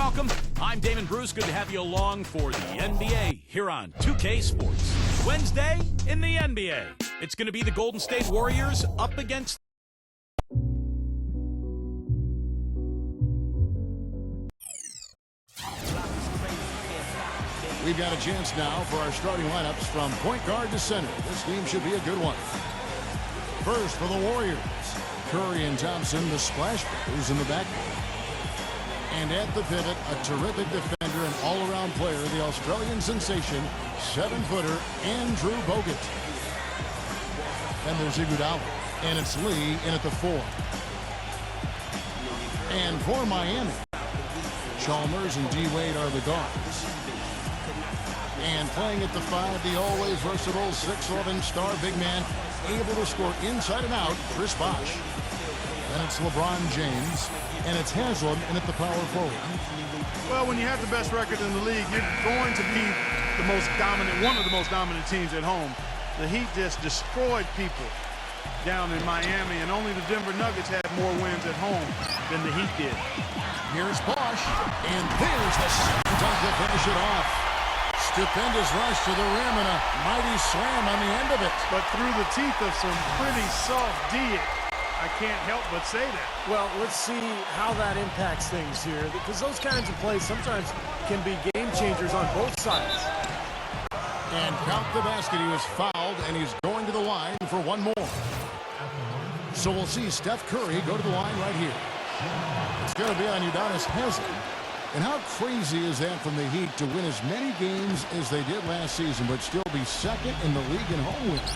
welcome. I'm Damon Bruce. Good to have you along for the NBA here on 2K Sports. Wednesday in the NBA. It's going to be the Golden State Warriors up against... We've got a chance now for our starting lineups from point guard to center. This game should be a good one. First for the Warriors, Curry and Thompson, the splash brothers in the backcourt. And at the pivot, a terrific defender and all-around player, the Australian sensation, 7-footer Andrew Bogut. Then there's Iguodala, and it's Lee in at the 4. And for Miami, Chalmers and D-Wade are the guards. And playing at the 5, the always versatile 6'11" star big man, able to score inside and out, Chris Bosh. Then it's LeBron James, and it's Haslam in at the power forward. Well, when you have the best record in the league, you're going to be the most dominant, one of the most dominant teams at home. The Heat just destroyed people down in Miami, and only the Denver Nuggets had more wins at home than the Heat did. Here's Bosh, and there's the second dunk to finish it off. Stupendous rush to the rim and a mighty slam on the end of it. But through the teeth of some pretty soft D, I can't help but say that. Well, let's see how that impacts things here, because those kinds of plays sometimes can be game changers on both sides. And count the basket. He was fouled, and he's going to the line for one more. So we'll see Steph Curry go to the line right here. It's going to be on Udonis Haslem. And how crazy is that from the Heat to win as many games as they did last season, but still be second in the league in home wins?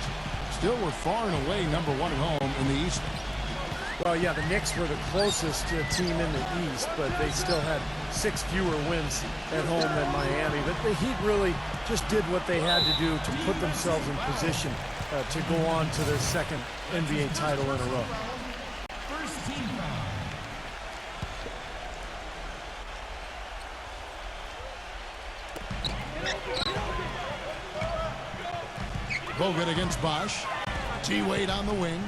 Still, we're far and away #1 at home in the East. Well, yeah, the Knicks were the closest team in the East, but they still had 6 fewer wins at home than Miami. But the Heat really just did what they had to do to put themselves in position to go on to their second NBA title in a row. First team foul. Bogut against Bosh. T-Wade on the wing.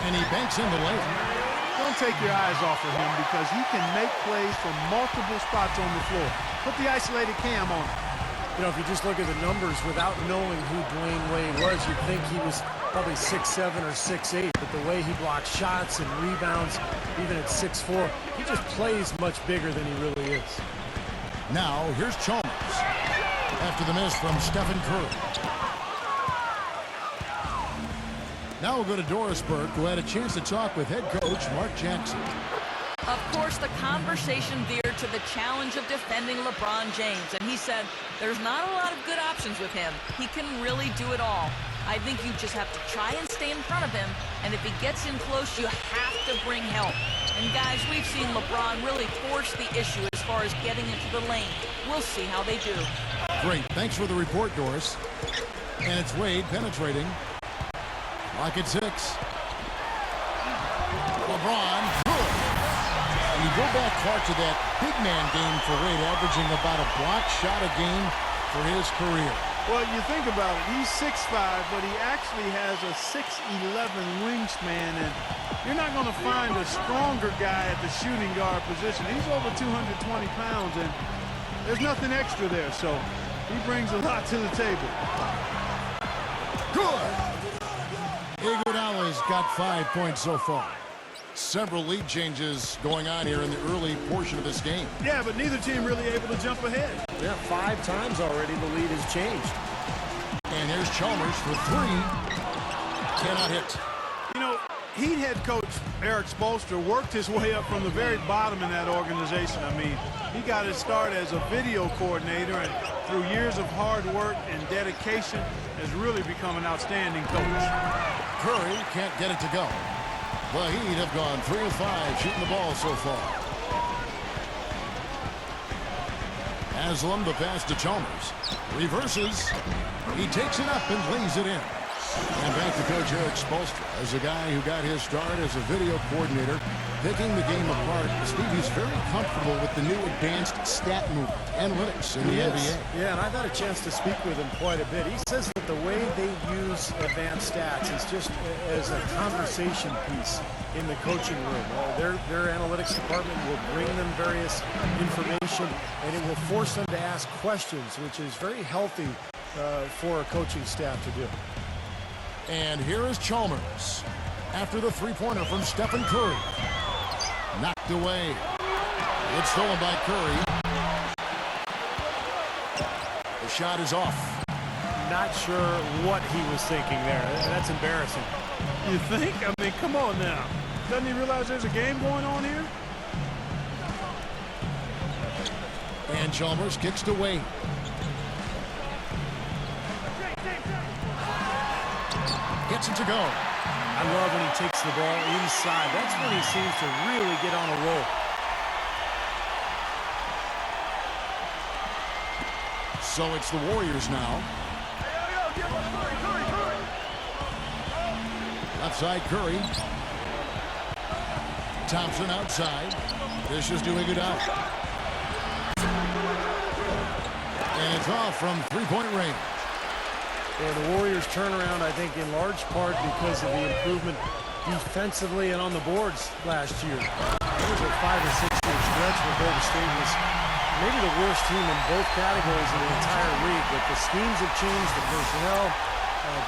And he banks in the layup. Don't take your eyes off of him, because he can make plays from multiple spots on the floor. Put the isolated cam on him. You know, if you just look at the numbers without knowing who Dwayne Wade was, you'd think he was probably 6'7" or 6'8", but the way he blocks shots and rebounds, even at 6'4", he just plays much bigger than he really is. Now, here's Chalmers. After the miss from Stephen Curry. Now we'll go to Doris Burke, who had a chance to talk with head coach Mark Jackson. Of course, the conversation veered to the challenge of defending LeBron James, and he said there's not a lot of good options with him. He can really do it all. I think you just have to try and stay in front of him, and if he gets in close, you have to bring help. And guys, we've seen LeBron really force the issue as far as getting into the lane. We'll see how they do. Great. Thanks for the report, Doris. And it's Wade penetrating. Lock at 6. LeBron, good. And you go back, Clark, to that big man game for Wade, averaging about a block shot a game for his career. Well, you think about it, he's 6'5", but he actually has a 6'11" wingspan, and you're not going to find a stronger guy at the shooting guard position. He's over 220 pounds, and there's nothing extra there, so he brings a lot to the table. Good. Iguodala's got 5 points so far. Several lead changes going on here in the early portion of this game. Yeah, but neither team really able to jump ahead. Yeah, 5 times already the lead has changed. And here's Chalmers for 3. Cannot hit. You know, Heat head coach Eric Spoelstra worked his way up from the very bottom in that organization. I mean, he got his start as a video coordinator, and through years of hard work and dedication has really become an outstanding coach. Curry can't get it to go. The Heat have gone 3 of 5 shooting the ball so far. Haslam, the pass to Chalmers. Reverses. He takes it up and lays it in. And back to Coach Eric Spoelstra as a guy who got his start as a video coordinator, picking the game apart. Steve, he's very comfortable with the new advanced stat movement, analytics in the NBA. Yeah, and I've had a chance to speak with him quite a bit. He says the the way they use advanced stats is just as a conversation piece in the coaching room. Their analytics department will bring them various information, and it will force them to ask questions, which is very healthy for a coaching staff to do. And here is Chalmers after the three-pointer from Stephen Curry. Knocked away. It's stolen by Curry. The shot is off. Not sure what he was thinking there. That's embarrassing. You think? I mean, come on now. Doesn't he realize there's a game going on here? And Chalmers kicks to Wade. Gets it to go. I love when he takes the ball inside. That's when he seems to really get on a roll. So it's the Warriors now. Left side Curry. Thompson outside. This is doing it out. And it's off from three-point range. Yeah, the Warriors turnaround, I think, in large part because of the improvement defensively and on the boards last year. There was a 5 or 6 year stretch where Golden State was maybe the worst team in both categories in the entire league, but the schemes have changed, the personnel,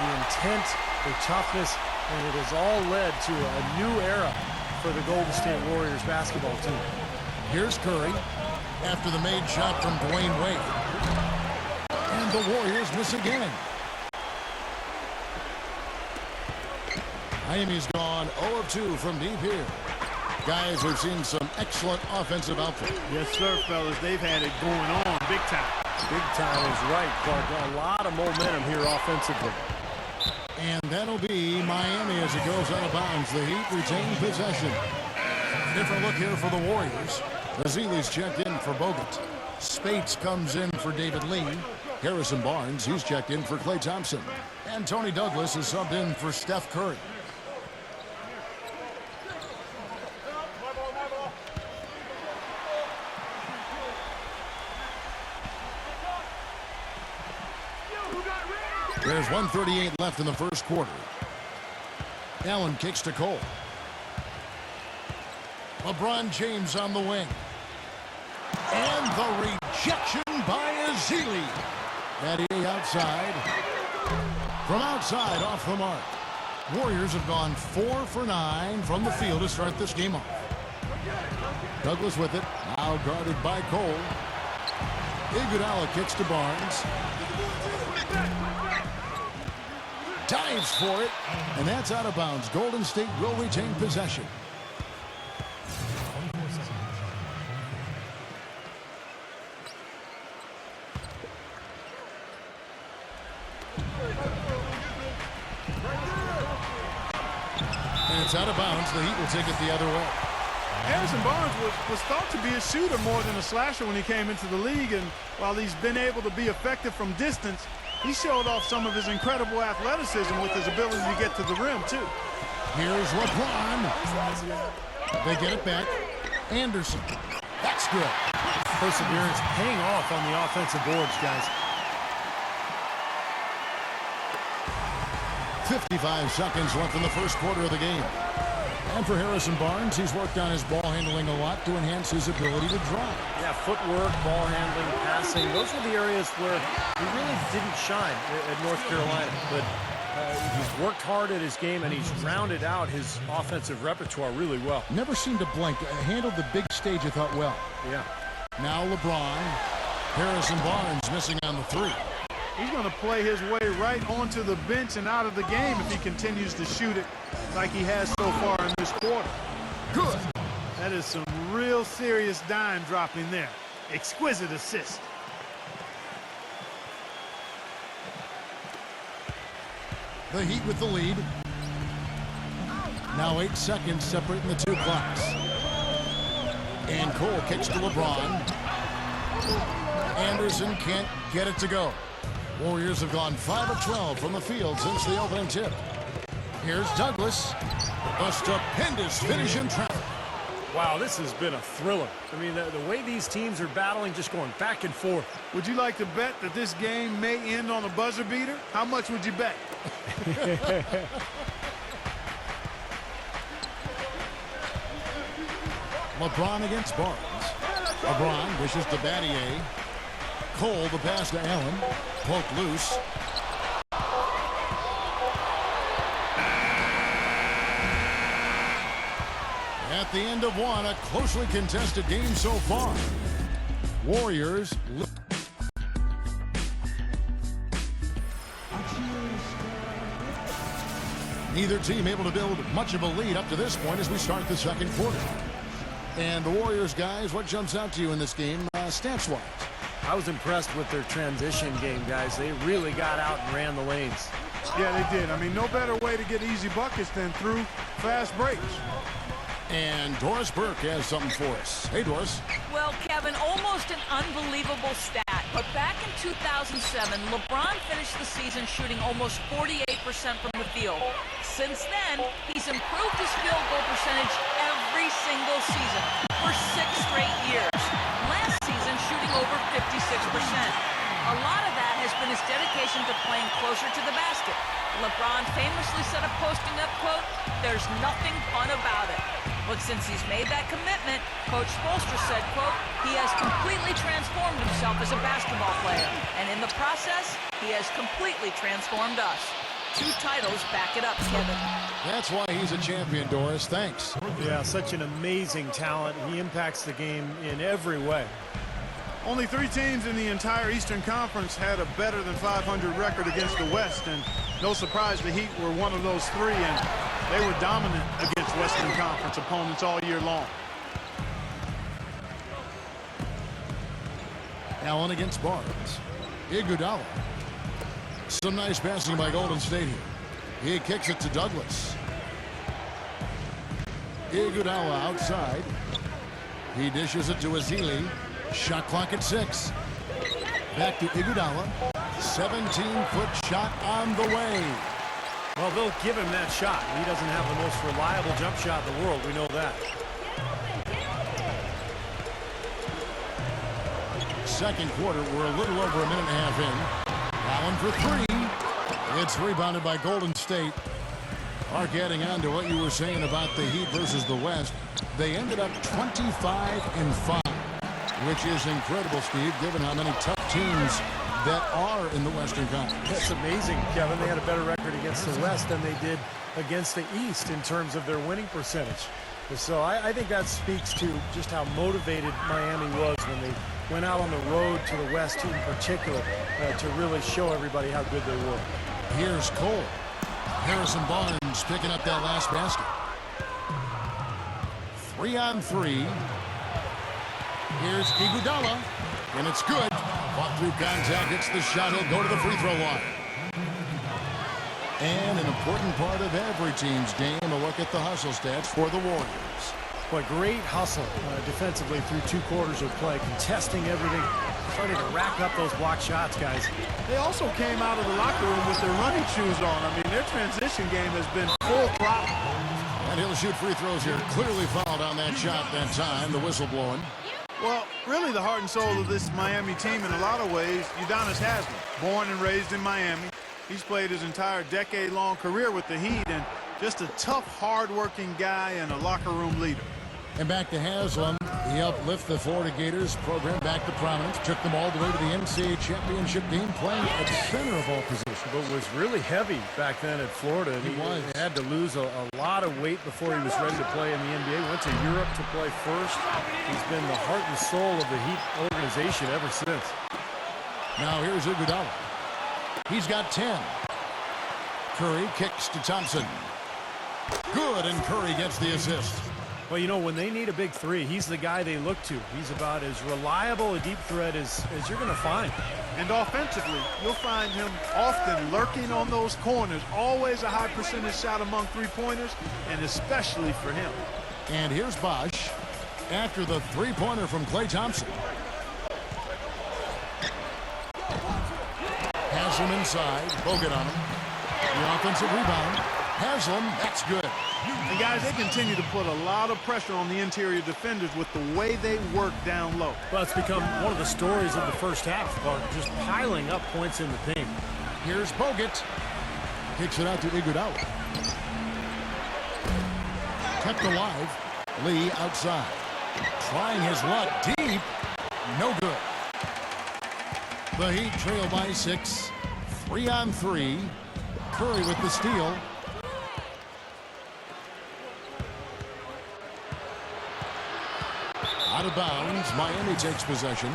the intent, the toughness, and it has all led to a new era for the Golden State Warriors basketball team. Here's Curry after the made shot from Dwayne Wade. And the Warriors miss again. Miami's gone 0 of 2 from deep here. Guys, we've seen some excellent offensive output. Yes, sir, fellas. They've had it going on big time. Big time is right, Clark. A lot of momentum here offensively. And that'll be Miami as it goes out of bounds. The Heat retain possession. Different look here for the Warriors. Ezeli's checked in for Bogut. Spates comes in for David Lee. Harrison Barnes, he's checked in for Klay Thompson. And Tony Douglas is subbed in for Steph Curry. There's 1:38 left in the first quarter. Allen kicks to Cole. LeBron James on the wing. And the rejection by Ezeli. Matty outside. From outside, off the mark. Warriors have gone 4 for 9 from the field to start this game off. Douglas with it. Now guarded by Cole. Iguodala kicks to Barnes. Dives for it, and that's out of bounds. Golden State will retain possession. And it's out of bounds. The Heat will take it the other way. Harrison Barnes was thought to be a shooter more than a slasher when he came into the league, and while he's been able to be effective from distance, he showed off some of his incredible athleticism with his ability to get to the rim, too. Here's LeBron. They get it back. Anderson. That's good. Perseverance paying off on the offensive boards, guys. 55 seconds left in the first quarter of the game. And for Harrison Barnes, he's worked on his ball handling a lot to enhance his ability to drive. Yeah, footwork, ball handling, passing. Those are the areas where he really didn't shine at North Carolina. But he's worked hard at his game, and he's rounded out his offensive repertoire really well. Never seemed to blink. Handled the big stage, I thought, well. Yeah. Now LeBron. Harrison Barnes missing on the three. He's going to play his way right onto the bench and out of the game if he continues to shoot it like he has so far in this quarter. Good. That is some real serious dime dropping there. Exquisite assist. The Heat with the lead. Now 8 seconds separating the two clocks. And Cole kicks to LeBron. Anderson can't get it to go. Warriors have gone 5 of 12 from the field since the opening tip. Here's Douglas. A stupendous finish in traffic. Wow, this has been a thriller. I mean, the way these teams are battling, just going back and forth. Would you like to bet that this game may end on a buzzer beater? How much would you bet? LeBron against Barnes. LeBron wishes to Battier. Cole, the pass to Allen. Poked loose. At the end of one, a closely contested game so far. Warriors. Neither team able to build much of a lead up to this point as we start the second quarter. And the Warriors, guys, what jumps out to you in this game, stats-wise? I was impressed with their transition game, guys. They really got out and ran the lanes. Yeah, they did. I mean, no better way to get easy buckets than through fast breaks. And Doris Burke has something for us. Hey, Doris. Well, Kevin, almost an unbelievable stat, but back in 2007, LeBron finished the season shooting almost 48% from the field. Since then, he's improved his field goal percentage every single season for 6 straight years. Last season, shooting over 56%. A lot of that has been his dedication to playing closer to the basket. LeBron famously said a posting up quote, "There's nothing fun about it." But since he's made that commitment, Coach Spoelstra said, quote, "He has completely transformed himself as a basketball player. And in the process, he has completely transformed us." 2 titles back it up, Kevin. That's why he's a champion, Doris. Thanks. Yeah, such an amazing talent. He impacts the game in every way. Only 3 teams in the entire Eastern Conference had a better than 500 record against the West, and no surprise the Heat were one of those 3, and they were dominant against Western Conference opponents all year long. Allen against Barnes. Iguodala. Some nice passing by Golden State here. He kicks it to Douglas. Iguodala outside. He dishes it to Azili. Shot clock at 6. Back to Iguodala. 17-foot shot on the way. Well, they'll give him that shot. He doesn't have the most reliable jump shot in the world. We know that. Second quarter, we're a little over a minute and a half in. Allen for 3. It's rebounded by Golden State. Mark, adding on to what you were saying about the Heat versus the West, they ended up 25-5, which is incredible, Steve, given how many tough teams that are in the Western Conference. That's amazing, Kevin. They had a better record against the West than they did against the East in terms of their winning percentage. So I think that speaks to just how motivated Miami was when they went out on the road to the West in particular to really show everybody how good they were. Here's Cole. Harrison Barnes picking up that last basket. 3-on-3. Here's Iguodala, and it's good. Fought through contact, hits the shot. He'll go to the free throw line. And an important part of every team's game, a look at the hustle stats for the Warriors. But great hustle defensively through 2 quarters of play, contesting everything, starting to rack up those block shots, guys. They also came out of the locker room with their running shoes on. I mean, their transition game has been full throttle. And he'll shoot free throws here. Clearly fouled on that shot that time. The whistle blowing. Well, really the heart and soul of this Miami team in a lot of ways, Udonis Haslem. Born and raised in Miami. He's played his entire decade-long career with the Heat, and just a tough, hard-working guy and a locker room leader. And back to Haslem. He helped lift the Florida Gators program back to prominence, took them all the way to the NCAA championship game, playing at center of all positions. But was really heavy back then at Florida. And he had to lose a lot of weight before he was ready to play in the NBA. Went to Europe to play first. He's been the heart and soul of the Heat organization ever since. Now here's Iguodala. He's got 10. Curry kicks to Thompson. Good, and Curry gets the assist. Well, you know, when they need a big 3, he's the guy they look to. He's about as reliable a deep threat as you're going to find. And offensively, you'll find him often lurking on those corners. Always a high percentage shot among 3-pointers, and especially for him. And here's Bosh after the 3-pointer from Klay Thompson. Haslem inside. Bogut on him. The offensive rebound. Haslem, that's good. And And guys, they continue to put a lot of pressure on the interior defenders with the way they work down low. Well, it's become one of the stories of the first half, Clark, just piling up points in the paint. Here's Bogut. Kicks it out to Iguodala. Kept alive. Lee outside. Trying his luck deep. No good. The Heat trail by 6. 3-on-3. Curry with the steal. Out of bounds. Miami takes possession.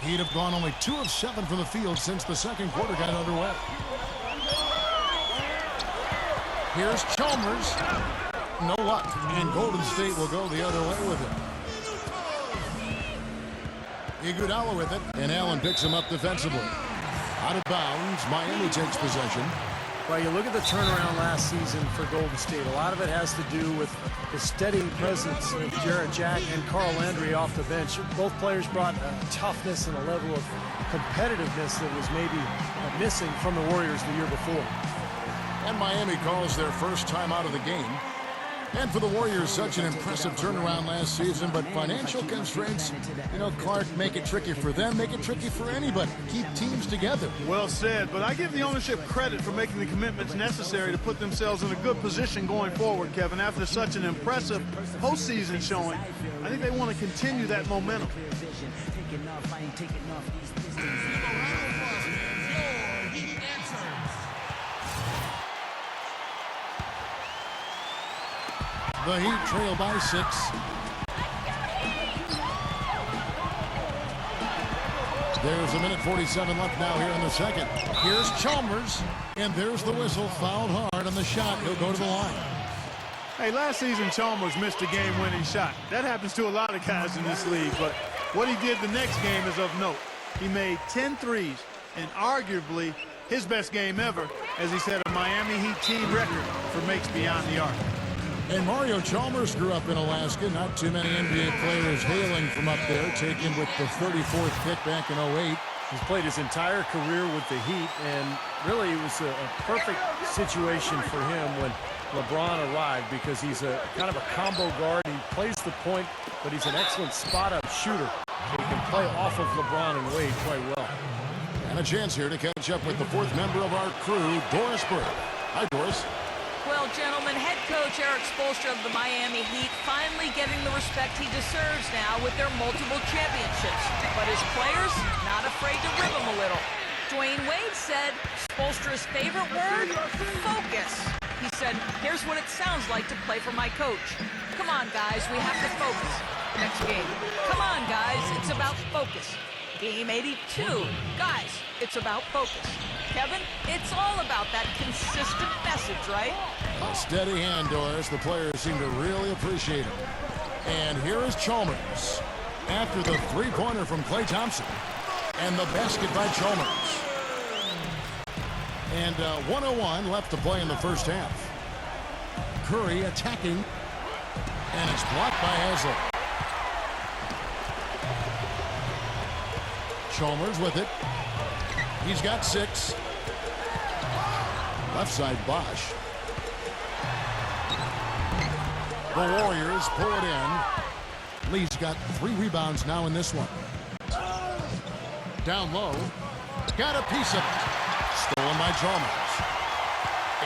Heat have gone only 2 of 7 from the field since the second quarter got underway. Here's Chalmers. No luck. And Golden State will go the other way with it. Iguodala with it. And Allen picks him up defensively. Out of bounds. Miami takes possession. Well, you look at the turnaround last season for Golden State. A lot of it has to do with the steady presence of Jarrett Jack and Carl Landry off the bench. Both players brought toughness and a level of competitiveness that was maybe missing from the Warriors the year before. And Miami calls their first time out of the game. And for the Warriors, such an impressive turnaround last season, but financial constraints, you know, Clark, make it tricky for them, make it tricky for anybody. Keep teams together. Well said, but I give the ownership credit for making the commitments necessary to put themselves in a good position going forward, Kevin. After such an impressive postseason showing, I think they want to continue that momentum. The Heat trail by 6. There's 1:47 left now here in the second. Here's Chalmers, and there's the whistle. Fouled hard on the shot. He'll go to the line. Hey, last season Chalmers missed a game-winning shot. That happens to a lot of guys in this league, but what he did the next game is of note. He made 10 threes, and arguably his best game ever, as he set a Miami Heat team record for makes beyond the arc. And Mario Chalmers grew up in Alaska. Not too many NBA players hailing from up there, taken with the 34th pick back in 08. He's played his entire career with the Heat, and really it was a perfect situation for him when LeBron arrived, because he's a kind of a combo guard. He plays the point, but he's an excellent spot-up shooter. So he can play off of LeBron and Wade quite well. And a chance here to catch up with the 4th member of our crew, Doris Burke. Hi, Doris. Well, gentlemen, head coach Eric Spoelstra of the Miami Heat finally getting the respect he deserves now with their multiple championships. But his players, not afraid to rib him a little. Dwayne Wade said Spoelstra's favorite word, focus. He said, here's what it sounds like to play for my coach. Come on, guys, we have to focus. Next game. Come on, guys, it's about focus. Game 82. Guys, it's about focus. Kevin, it's all about that consistent message, right? A steady hand, Doris. The players seem to really appreciate it. And here is Chalmers after the three-pointer from Klay Thompson. And the basket by Chalmers. And 1:01 left to play in the first half. Curry attacking. And it's blocked by Haslem. Chalmers with it. He's got 6. Left side, Bosch. The Warriors pull it in. Lee's got 3 rebounds now in this one. Down low. Got a piece of it. Stolen by Chalmers.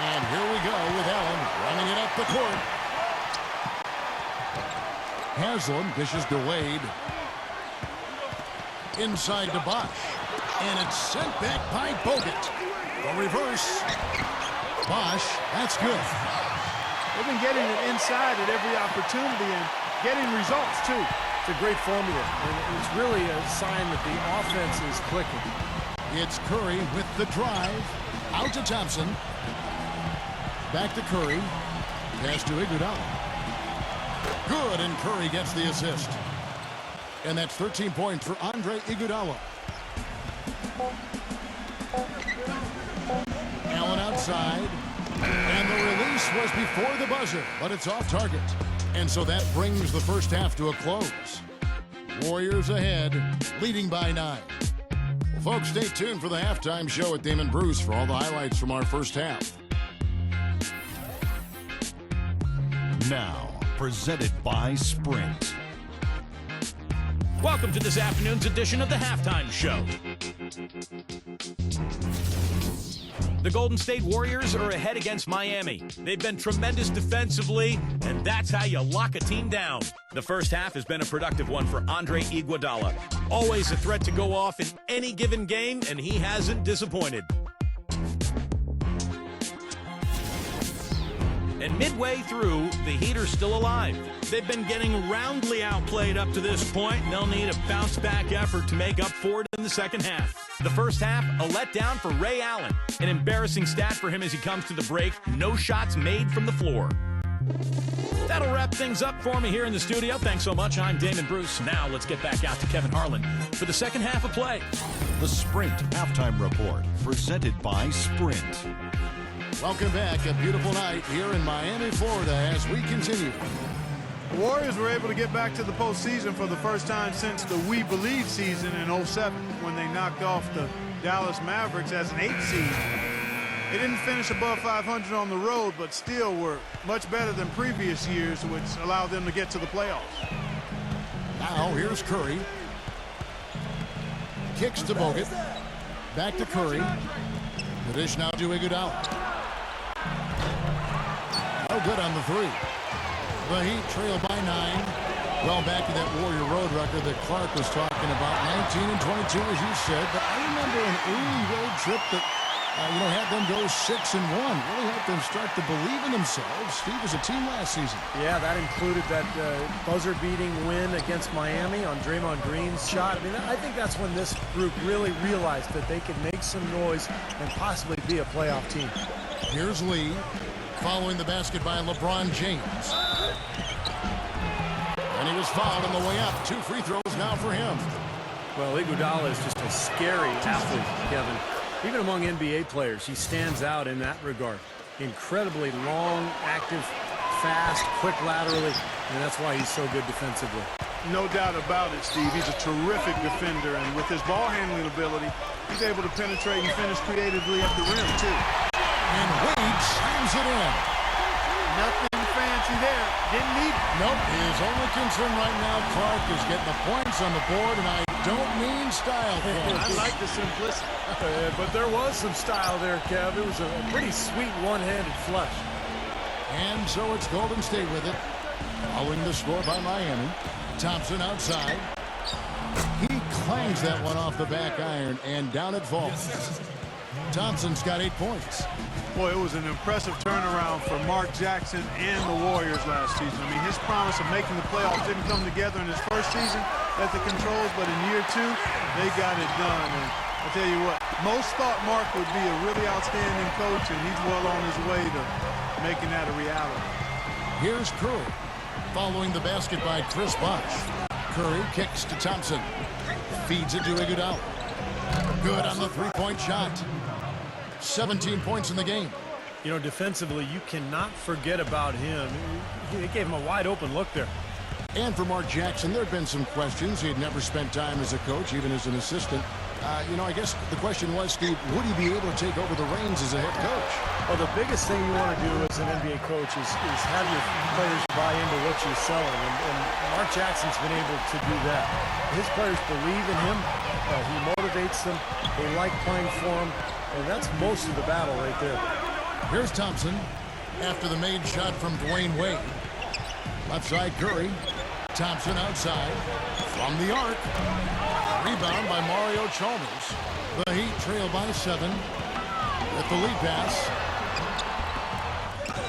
And here we go with Allen running it up the court. Haslem dishes to Wade. Inside to Bosch. And it's sent back by Bogut. The reverse. Bosch, that's good. They've been getting it inside at every opportunity and getting results, too. It's a great formula, and it's really a sign that the offense is clicking. It's Curry with the drive. Out to Thompson. Back to Curry. Pass to Iguodala. Good, and Curry gets the assist. And that's 13 points for Andre Iguodala. Allen outside. And the release was before the buzzer, but it's off target. And so that brings the first half to a close. Warriors ahead, leading by 9. Folks, stay tuned for the halftime show with Damon Bruce for all the highlights from our first half. Now, presented by Sprint. Welcome to this afternoon's edition of the Halftime Show. The Golden State Warriors are ahead against Miami. They've been tremendous defensively, and that's how you lock a team down. The first half has been a productive one for Andre Iguodala. Always a threat to go off in any given game, and he hasn't disappointed. And midway through, the Heat are still alive. They've been getting roundly outplayed up to this point, and they'll need a bounce-back effort to make up for it in the second half. The first half, a letdown for Ray Allen. An embarrassing stat for him as he comes to the break. No shots made from the floor. That'll wrap things up for me here in the studio. Thanks so much. I'm Damon Bruce. Now let's get back out to Kevin Harlan for the second half of play. The Sprint Halftime Report, presented by Sprint. Welcome back. A beautiful night here in Miami, Florida as we continue. The Warriors were able to get back to the postseason for the first time since the We Believe season in '07 when they knocked off the Dallas Mavericks as an 8th seed. They didn't finish above 500 on the road, but still were much better than previous years, which allowed them to get to the playoffs. Now here's Curry. Kicks to Bogut. Back to Curry. The dish now to Iguodala. No good on the three. The Heat trail by 9. Well, back to that Warrior road record that Clark was talking about, 19 and 22, as you said. But I remember an early road trip that, had them go 6 and 1. Really helped them start to believe in themselves. Steve, as a team last season. Yeah, that included that buzzer-beating win against Miami on Draymond Green's shot. I mean, I think that's when this group really realized that they could make some noise and possibly be a playoff team. Here's Lee, following the basket by LeBron James. And he was fouled on the way up. 2 free throws now for him. Well, Iguodala is just a scary athlete, Kevin. Even among NBA players, he stands out in that regard. Incredibly long, active, fast, quick laterally, and that's why he's so good defensively. No doubt about it, Steve. He's a terrific defender, and with his ball handling ability, he's able to penetrate and finish creatively at the rim, too. And Wade slams it in. Nothing fancy there. Didn't need it. Nope. His only concern right now, Clark, is getting the points on the board, and I don't mean style points. I like the simplicity. But there was some style there, Kev. It was a pretty sweet one-handed flush. And so it's Golden State with it. Following the score by Miami. Thompson outside. He clangs that one off the back iron, and down it falls. Thompson's got 8 points. Boy, it was an impressive turnaround for Mark Jackson and the Warriors last season. I mean, his promise of making the playoffs didn't come together in his first season at the Controls, but in year 2, they got it done. And I tell you what, most thought Mark would be a really outstanding coach, and he's well on his way to making that a reality. Here's Curry, following the basket by Chris Bosh. Curry kicks to Thompson. Feeds it to Iguodala. Good on the three-point shot. 17 points in the game. You know, defensively, you cannot forget about him. He gave him a wide-open look there. And for Mark Jackson, there had been some questions. He had never spent time as a coach, even as an assistant. I guess the question was, Steve, would he be able to take over the reins as a head coach? Well, the biggest thing you want to do as an NBA coach is have your players buy into what you're selling. And Mark Jackson's been able to do that. His players believe in him. He motivates them. They like playing for him. And that's most of the battle right there. Here's Thompson after the made shot from Dwayne Wade. Left side Curry. Thompson outside from the arc. Rebound by Mario Chalmers. The Heat trail by 7 with the lead pass.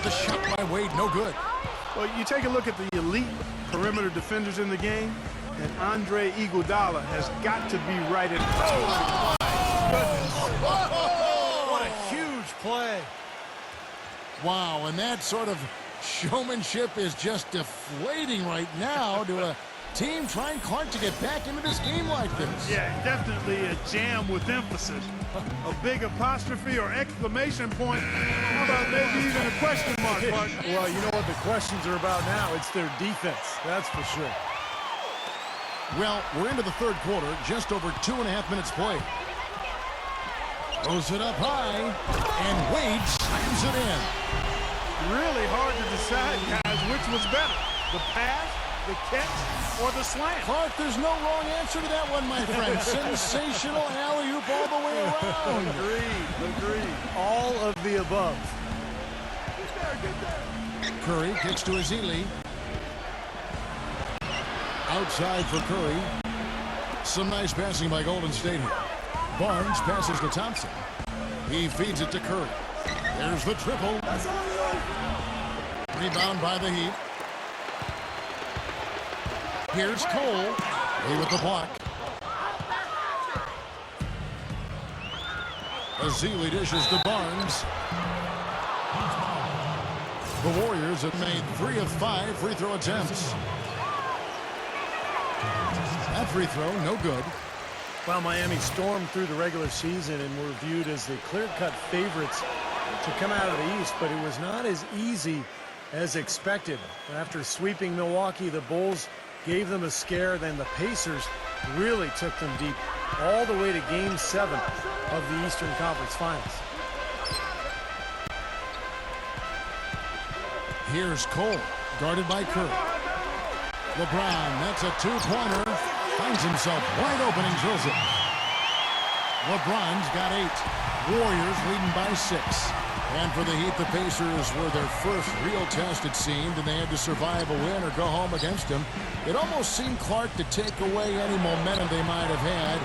The shot by Wade, no good. Well, you take a look at the elite perimeter defenders in the game, and Andre Iguodala has got to be right in. Oh, what a huge play. Wow, and that sort of showmanship is just deflating right now to a team trying Clark to get back into this game like this. Yeah, definitely a jam with emphasis. A big apostrophe or exclamation point. How about maybe even a question mark, Clark? Well, you know what the questions are about now? It's their defense, that's for sure. Well, we're into the third quarter, just over 2.5 minutes played. Throws it up high, and Wade slams it in. Really hard to decide, guys, which was better, the pass, the catch, or the slam. Clark, there's no wrong answer to that one, my friend. Sensational alley-oop all the way around. Agreed. All of the above. Curry kicks to Ezeli. Outside for Curry. Some nice passing by Golden State here. Barnes passes to Thompson. He feeds it to Curry. There's the triple. Rebound by the Heat. Here's Cole. He with the block. Ezeli dishes to Barnes. The Warriors have made 3 of 5 free throw attempts. That free throw, no good. Well, Miami stormed through the regular season and were viewed as the clear-cut favorites to come out of the East, but it was not as easy as expected. After sweeping Milwaukee, the Bulls gave them a scare. Then the Pacers really took them deep all the way to Game 7 of the Eastern Conference Finals. Here's Cole, guarded by Curry. LeBron, that's a two-pointer. Finds himself wide open and drills it. LeBron's got 8. Warriors leading by 6. And for the Heat, the Pacers were their first real test, it seemed, and they had to survive a win or go home against him. It almost seemed, Clark, to take away any momentum they might have had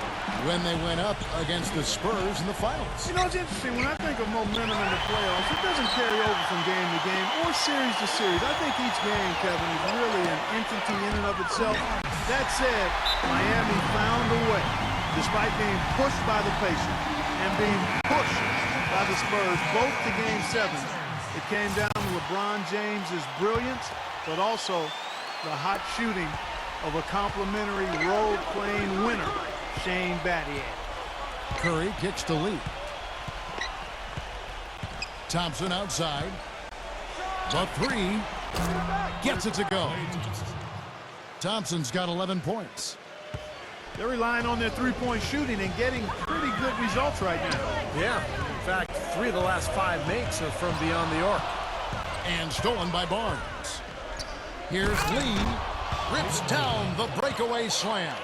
when they went up against the Spurs in the finals. You know, it's interesting. When I think of momentum in the playoffs, it doesn't carry over from game to game or series to series. I think each game, Kevin, is really an entity in and of itself. That said, Miami found a way, despite being pushed by the Pacers and being pushed by the Spurs, both to Game 7. It came down to LeBron James's brilliance, but also the hot shooting of a complimentary role-playing winner, Shane Battier. Curry kicks to Lee. Thompson outside. The 3 gets it to go. Thompson's got 11 points. They're relying on their three-point shooting and getting pretty good results right now. Yeah, in fact, 3 of the last 5 makes are from beyond the arc. And stolen by Barnes. Here's Lee. Rips down the breakaway slam.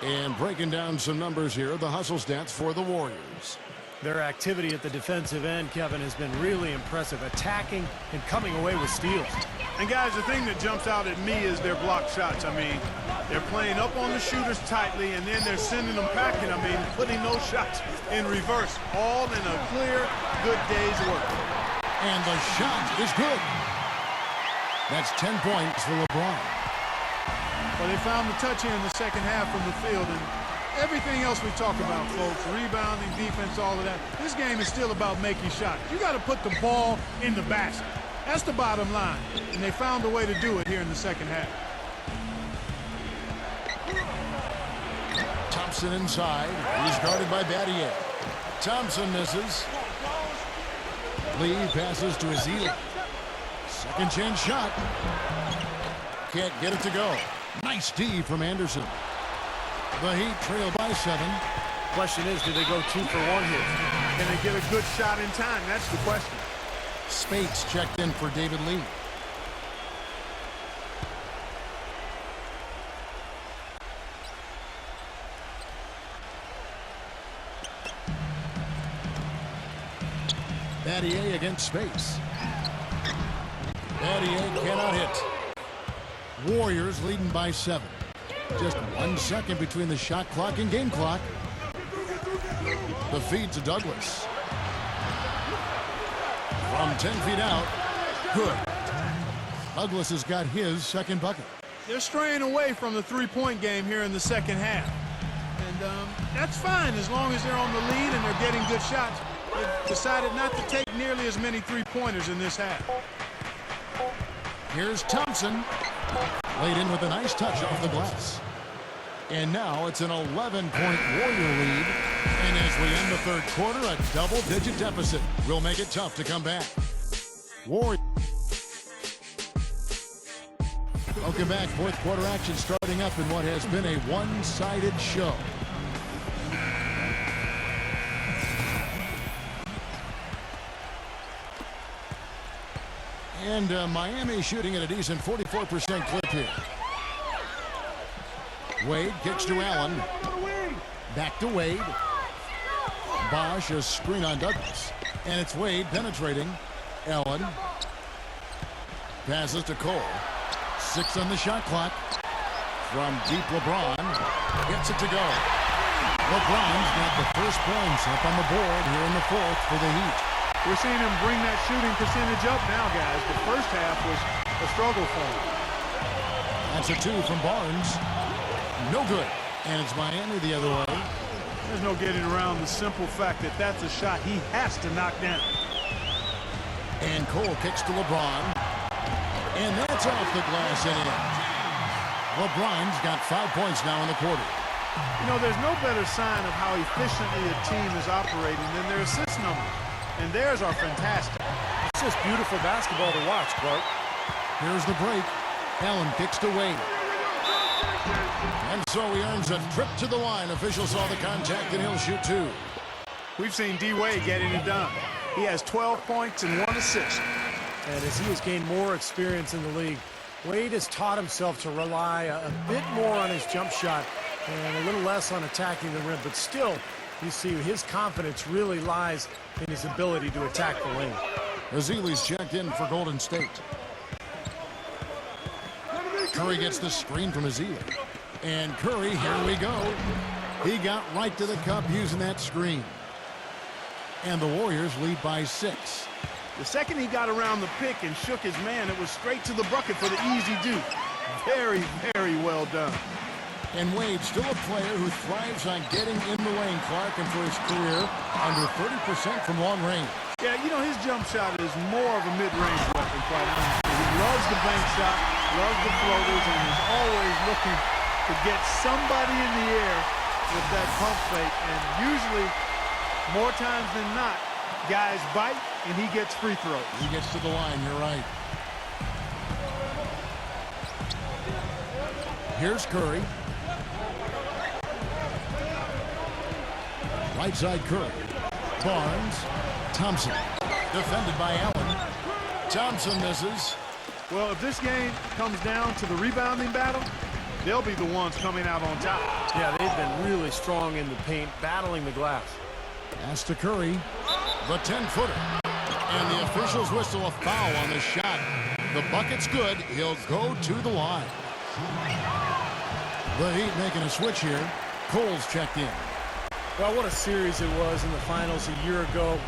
And breaking down some numbers here, the hustle stats for the Warriors. Their activity at the defensive end, Kevin, has been really impressive, attacking and coming away with steals. And guys, the thing that jumps out at me is their block shots. I mean, they're playing up on the shooters tightly, and then they're sending them packing. I mean, putting those shots in reverse, all in a clear, good day's work. And the shot is good. That's 10 points for LeBron. Well, they found the touch here in the second half from the field, and everything else we talk about, folks, rebounding, defense, all of that, this game is still about making shots. You got to put the ball in the basket. That's the bottom line, and they found a way to do it here in the second half. Thompson inside. He's guarded by Battier. Thompson misses. Lee passes to Ezeli. Second chance shot. Can't get it to go. Nice D from Anderson. The Heat trail by 7. Question is, do they go 2 for 1 here? Can they get a good shot in time? That's the question. Spates checked in for David Lee. Battier against Spates. Battier cannot hit. Warriors leading by 7. Just 1 second between the shot clock and game clock. The feed to Douglas. From 10 feet out. Good. Douglas has got his second bucket. They're straying away from the three-point game here in the second half. And that's fine as long as they're on the lead and they're getting good shots. They've decided not to take nearly as many three-pointers in this half. Here's Thompson. Laid in with a nice touch off the glass. And now it's an 11-point Warrior lead. And as we end the third quarter, a double-digit deficit will make it tough to come back. Warriors. Welcome back. Fourth quarter action starting up in what has been a one-sided show. And Miami shooting at a decent 44% clip here. Wade kicks to Allen. Back to Wade. Bosch, a screen on Douglas. And it's Wade penetrating. Allen. Passes to Cole. 6 on the shot clock. From deep, LeBron gets it to go. LeBron's got the first points up on the board here in the fourth for the Heat. We're seeing him bring that shooting percentage up now, guys. The first half was a struggle for him. That's a 2 from Barnes. No good. And it's Miami the other way. There's no getting around the simple fact that that's a shot he has to knock down. And Cole kicks to LeBron. And that's off the glass and in. LeBron's got 5 points now in the quarter. You know, there's no better sign of how efficiently a team is operating than their assist numbers. And theirs are fantastic. It's just beautiful basketball to watch, Clark. Here's the break. Allen kicks to Wade. And so he earns a trip to the line. Officials saw the contact, and he'll shoot 2. We've seen D. Wade getting it done. He has 12 points and 1 assist. And as he has gained more experience in the league, Wade has taught himself to rely a bit more on his jump shot and a little less on attacking the rim. But still, you see his confidence really lies in his ability to attack the lane. Azili's checked in for Golden State. Curry gets the screen from Azili. And Curry, here we go. He got right to the cup using that screen. And the Warriors lead by 6. The second he got around the pick and shook his man, it was straight to the bucket for the easy deuce. Very, very well done. And Wade, still a player who thrives on getting in the lane, Clark, and for his career, under 30% from long range. Yeah, you know, his jump shot is more of a mid-range weapon, quite honestly. He loves the bank shot, loves the floaters, and is always looking to get somebody in the air with that pump fake. And usually, more times than not, guys bite and he gets free throws. He gets to the line, you're right. Here's Curry. Right side Curry. Barnes. Thompson. Defended by Allen. Thompson misses. Well, if this game comes down to the rebounding battle, they'll be the ones coming out on top. Yeah, they've been really strong in the paint, battling the glass. Pass to Curry. The 10-footer. And the officials whistle a foul on the shot. The bucket's good. He'll go to the line. The Heat making a switch here. Cole's checked in. Well, what a series it was in the finals a year ago.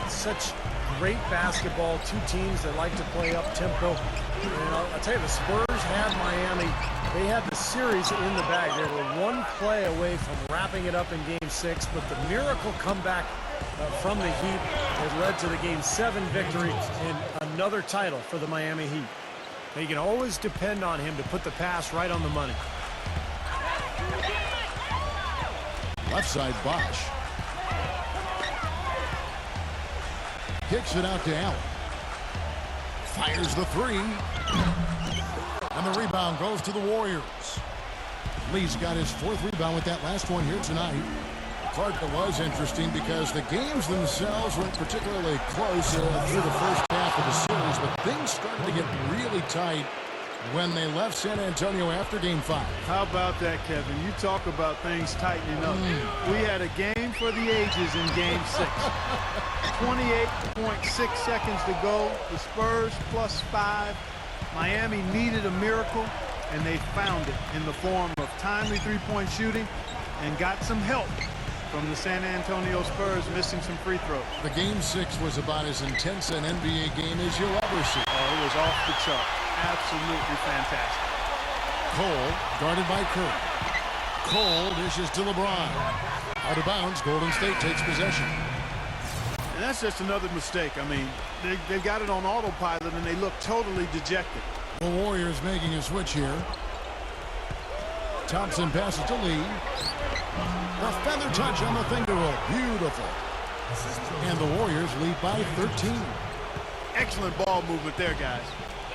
Such great basketball. Two teams that like to play up-tempo. And I'll tell you, the Spurs had Miami. They had the series in the bag. They were one play away from wrapping it up in Game 6, but the miracle comeback from the Heat has led to the Game 7 victory and another title for the Miami Heat. You can always depend on him to put the pass right on the money. Left side, Bosch. Kicks it out to Allen. Fires the 3. And the rebound goes to the Warriors. Lee's got his 4th rebound with that last one here tonight. Clark, it was interesting because the games themselves weren't particularly close through the first half of the series, but things started to get really tight when they left San Antonio after Game 5. How about that, Kevin? You talk about things tightening up. We had a game for the ages in Game 6. 28.6 seconds to go. The Spurs +5. Miami needed a miracle, and they found it in the form of timely three-point shooting and got some help from the San Antonio Spurs missing some free throws. The Game 6 was about as intense an NBA game as you'll ever see. Oh, it was off the chart. Absolutely fantastic. Cole, guarded by Curry. Cole dishes to LeBron. Out of bounds, Golden State takes possession. And that's just another mistake. I mean, they got it on autopilot, and they look totally dejected. The Warriors making a switch here. Thompson passes to Lee. The feather touch on the finger roll. Beautiful. And the Warriors lead by 13. Excellent ball movement there, guys.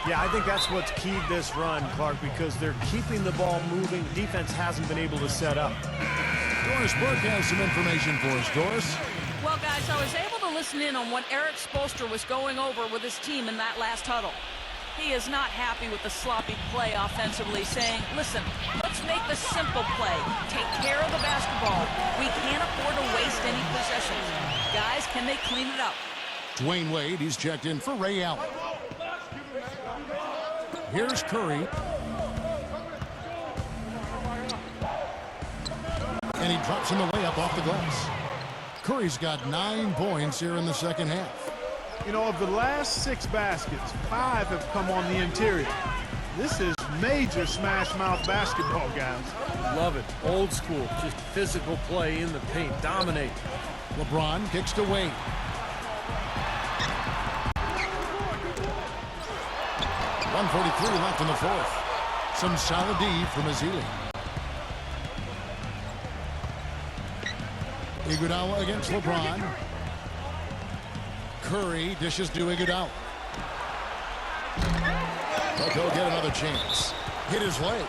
Yeah, I think that's what's keyed this run, Clark, because they're keeping the ball moving. Defense hasn't been able to set up. Doris Burke has some information for us. Doris? Well, guys, I was able to listen in on what Eric Spoelstra was going over with his team in that last huddle. He is not happy with the sloppy play offensively, saying, listen, let's make the simple play. Take care of the basketball. We can't afford to waste any possessions. Guys, can they clean it up? Dwayne Wade, he's checked in for Ray Allen. Here's Curry. And he drops in the layup off the glass. Curry's got 9 points here in the second half. You know, of the last 6 baskets, 5 have come on the interior. This is major smash mouth basketball, guys. Love it. Old school, just physical play in the paint. Dominate. LeBron kicks to Wade. .143 left in the fourth. Some solid D from Azili. Iguodala against LeBron. Curry dishes to Iguodala. But he'll get another chance. Hit his leg.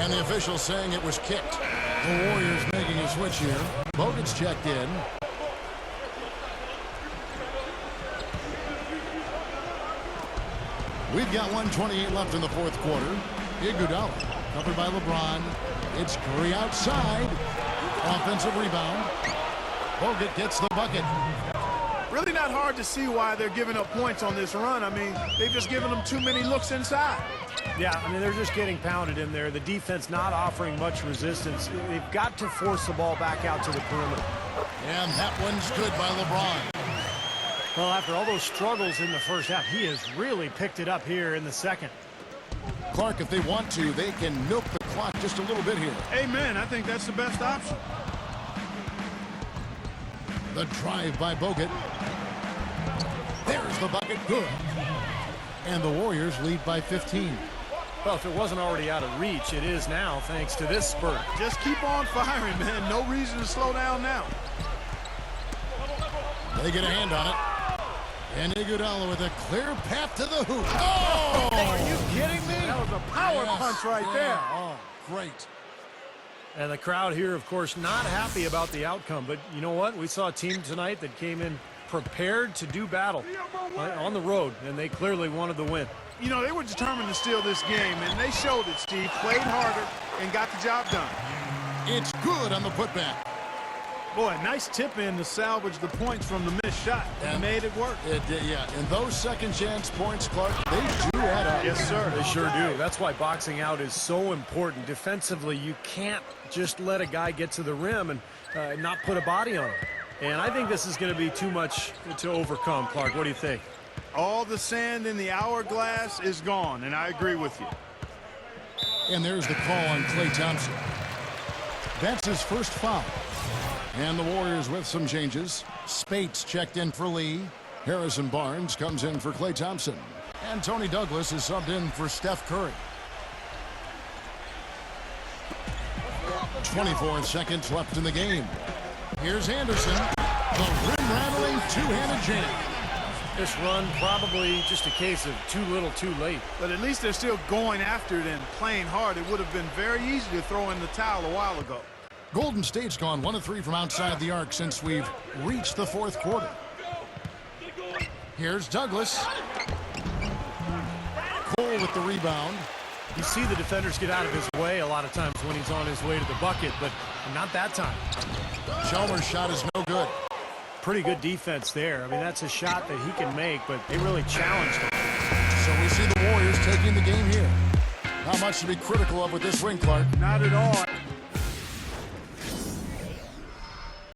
And the official saying it was kicked. The Warriors making a switch here. Bogut's checked in. We've got 1:28 left in the fourth quarter. Iguodala covered by LeBron. It's Curry outside. Offensive rebound. Bogut gets the bucket. Really not hard to see why they're giving up points on this run. I mean, they've just given them too many looks inside. Yeah, I mean, they're just getting pounded in there. The defense not offering much resistance. They've got to force the ball back out to the perimeter. And that one's good by LeBron. Well, after all those struggles in the first half, he has really picked it up here in the second. Clark, if they want to, they can milk the clock just a little bit here. Amen. I think that's the best option. The drive by Bogut. There's the bucket. Good. And the Warriors lead by 15. Well, if it wasn't already out of reach, it is now, thanks to this spurt. Just keep on firing, man. No reason to slow down now. They get a hand on it. And Iguodala with a clear path to the hoop. Oh! Are you kidding me? That was a power punch right there. Oh, great. And the crowd here, of course, not happy about the outcome. But you know what? We saw a team tonight that came in prepared to do battle on the road, and they clearly wanted the win. You know, they were determined to steal this game, and they showed it, Steve. Played harder and got the job done. It's good on the putback. Boy, nice tip in to salvage the points from the missed shot. And made it work. It did, yeah. And those second chance points, Clark, they do add up. Yes, sir. They sure do. That's why boxing out is so important. Defensively, you can't just let a guy get to the rim and not put a body on him. And I think this is going to be too much to overcome, Clark. What do you think? All the sand in the hourglass is gone, and I agree with you. And there's the call on Klay Thompson. That's his first foul. And the Warriors with some changes. Spates checked in for Lee. Harrison Barnes comes in for Klay Thompson. And Tony Douglas is subbed in for Steph Curry. 24 seconds left in the game. Here's Anderson. The rim-rattling two-handed jam. This run probably just a case of too little too late. But at least they're still going after it and playing hard. It would have been very easy to throw in the towel a while ago. Golden State's gone 1 of 3 from outside the arc since we've reached the fourth quarter. Here's Douglas. Cole with the rebound. You see the defenders get out of his way a lot of times when he's on his way to the bucket, but not that time. Chalmers' shot is no good. Pretty good defense there. I mean, that's a shot that he can make, but they really challenged him. So we see the Warriors taking the game here. Not much to be critical of with this win, Clark. Not at all.